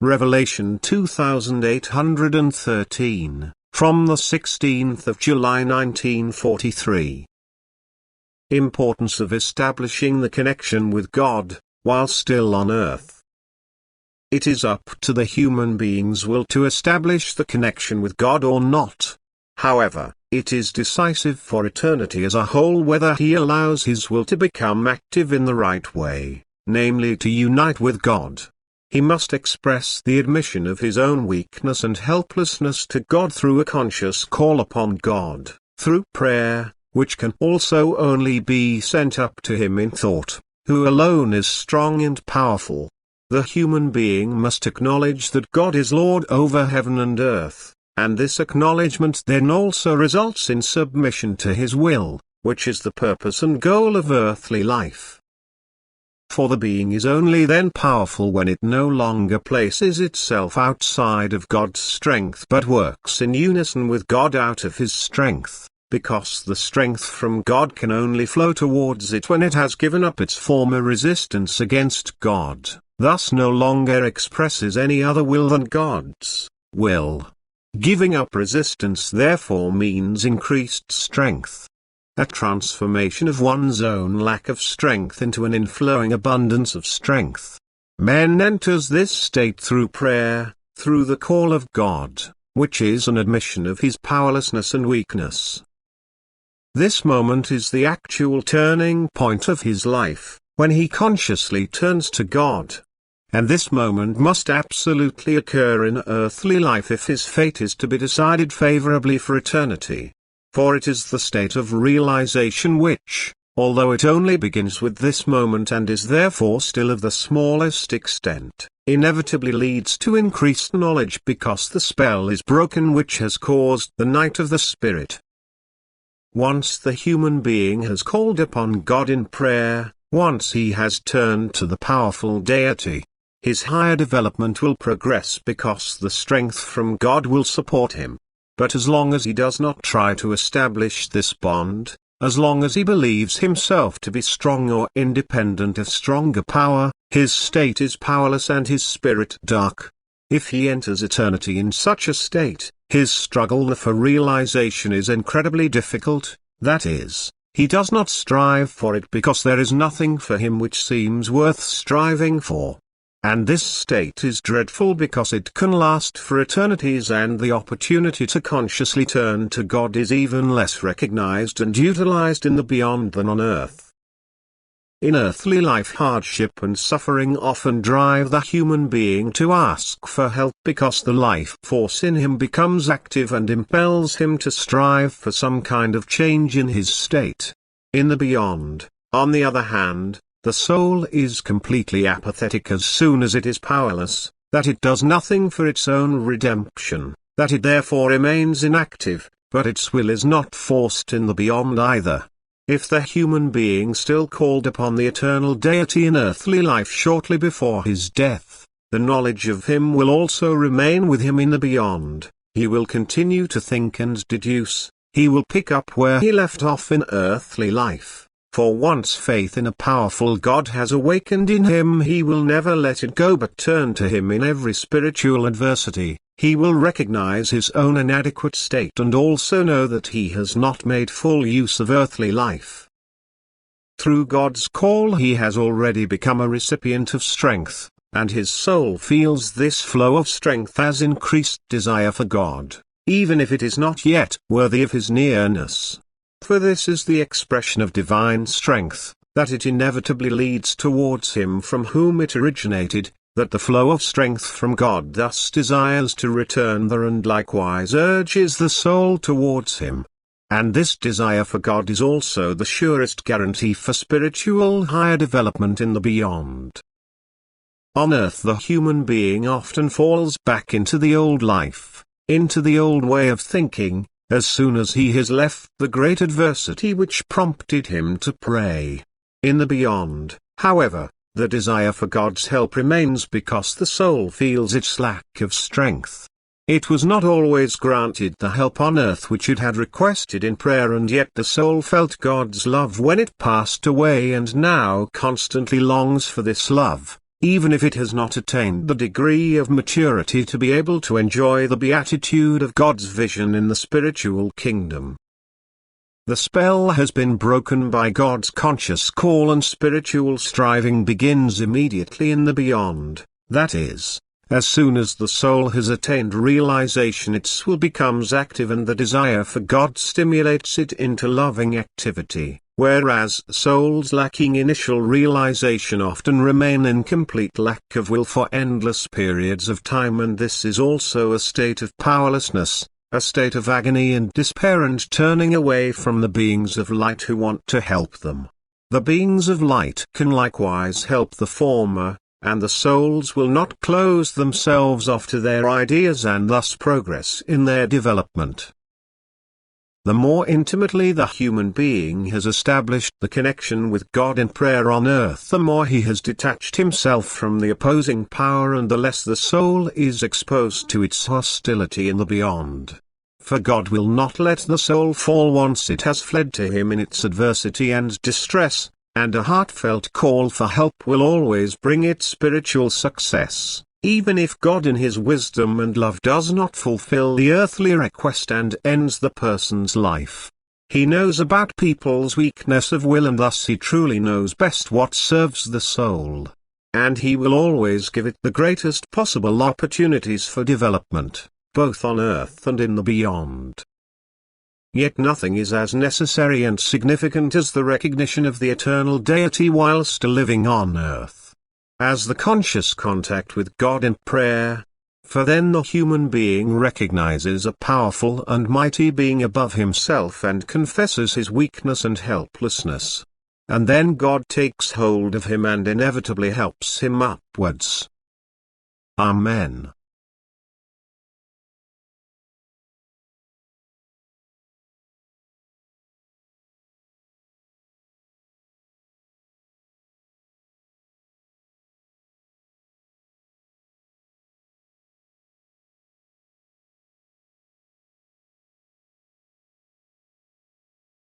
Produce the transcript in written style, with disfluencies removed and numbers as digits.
Revelation 2813, from the 16th of July 1943. Importance of establishing the connection with God, while still on earth. It is up to the human being's will to establish the connection with God or not. However, it is decisive for eternity as a whole whether he allows his will to become active in the right way, namely to unite with God. He must express the admission of his own weakness and helplessness to God through a conscious call upon God, through prayer, which can also only be sent up to him in thought, who alone is strong and powerful. The human being must acknowledge that God is Lord over heaven and earth, and this acknowledgement then also results in submission to his will, which is the purpose and goal of earthly life. For the being is only then powerful when it no longer places itself outside of God's strength but works in unison with God out of his strength, because the strength from God can only flow towards it when it has given up its former resistance against God, thus no longer expresses any other will than God's will. Giving up resistance therefore means increased strength. A transformation of one's own lack of strength into an inflowing abundance of strength. Man enters this state through prayer, through the call of God, which is an admission of his powerlessness and weakness. This moment is the actual turning point of his life, when he consciously turns to God. And this moment must absolutely occur in earthly life if his fate is to be decided favorably for eternity. For it is the state of realization which, although it only begins with this moment and is therefore still of the smallest extent, inevitably leads to increased knowledge because the spell is broken which has caused the night of the spirit. Once the human being has called upon God in prayer, once he has turned to the powerful deity, his higher development will progress because the strength from God will support him. But as long as he does not try to establish this bond, as long as he believes himself to be strong or independent of stronger power, his state is powerless and his spirit dark. If he enters eternity in such a state, his struggle for realization is incredibly difficult, that is, he does not strive for it because there is nothing for him which seems worth striving for. And this state is dreadful because it can last for eternities and the opportunity to consciously turn to God is even less recognized and utilized in the beyond than on earth. In earthly life hardship and suffering often drive the human being to ask for help because the life force in him becomes active and impels him to strive for some kind of change in his state. In the beyond, on the other hand, the soul is completely apathetic as soon as it is powerless, that it does nothing for its own redemption, that it therefore remains inactive, but its will is not forced in the beyond either. If the human being still called upon the eternal deity in earthly life shortly before his death, the knowledge of him will also remain with him in the beyond, he will continue to think and deduce, he will pick up where he left off in earthly life. For once faith in a powerful God has awakened in him, he will never let it go but turn to him in every spiritual adversity. He will recognize his own inadequate state and also know that he has not made full use of earthly life. Through God's call he has already become a recipient of strength, and his soul feels this flow of strength as increased desire for God, even if it is not yet worthy of his nearness. For this is the expression of divine strength, that it inevitably leads towards him from whom it originated, that the flow of strength from God thus desires to return there and likewise urges the soul towards him. And this desire for God is also the surest guarantee for spiritual higher development in the beyond. On earth the human being often falls back into the old life, into the old way of thinking, as soon as he has left the great adversity which prompted him to pray. In the beyond, however, the desire for God's help remains because the soul feels its lack of strength. It was not always granted the help on earth which it had requested in prayer, and yet the soul felt God's love when it passed away and now constantly longs for this love, even if it has not attained the degree of maturity to be able to enjoy the beatitude of God's vision in the spiritual kingdom. The spell has been broken by God's conscious call, and spiritual striving begins immediately in the beyond, that is, as soon as the soul has attained realization its will becomes active and the desire for God stimulates it into loving activity, whereas souls lacking initial realization often remain in complete lack of will for endless periods of time, and this is also a state of powerlessness, a state of agony and despair and turning away from the beings of light who want to help them. The beings of light can likewise help the former, and the souls will not close themselves off to their ideas and thus progress in their development. The more intimately the human being has established the connection with God in prayer on earth, the more he has detached himself from the opposing power and the less the soul is exposed to its hostility in the beyond. For God will not let the soul fall once it has fled to him in its adversity and distress, and a heartfelt call for help will always bring it spiritual success. Even if God in his wisdom and love does not fulfill the earthly request and ends the person's life, he knows about people's weakness of will, and thus he truly knows best what serves the soul. And he will always give it the greatest possible opportunities for development, both on earth and in the beyond. Yet nothing is as necessary and significant as the recognition of the eternal deity whilst living on earth, as the conscious contact with God in prayer. For then the human being recognizes a powerful and mighty being above himself and confesses his weakness and helplessness. And then God takes hold of him and inevitably helps him upwards. Amen.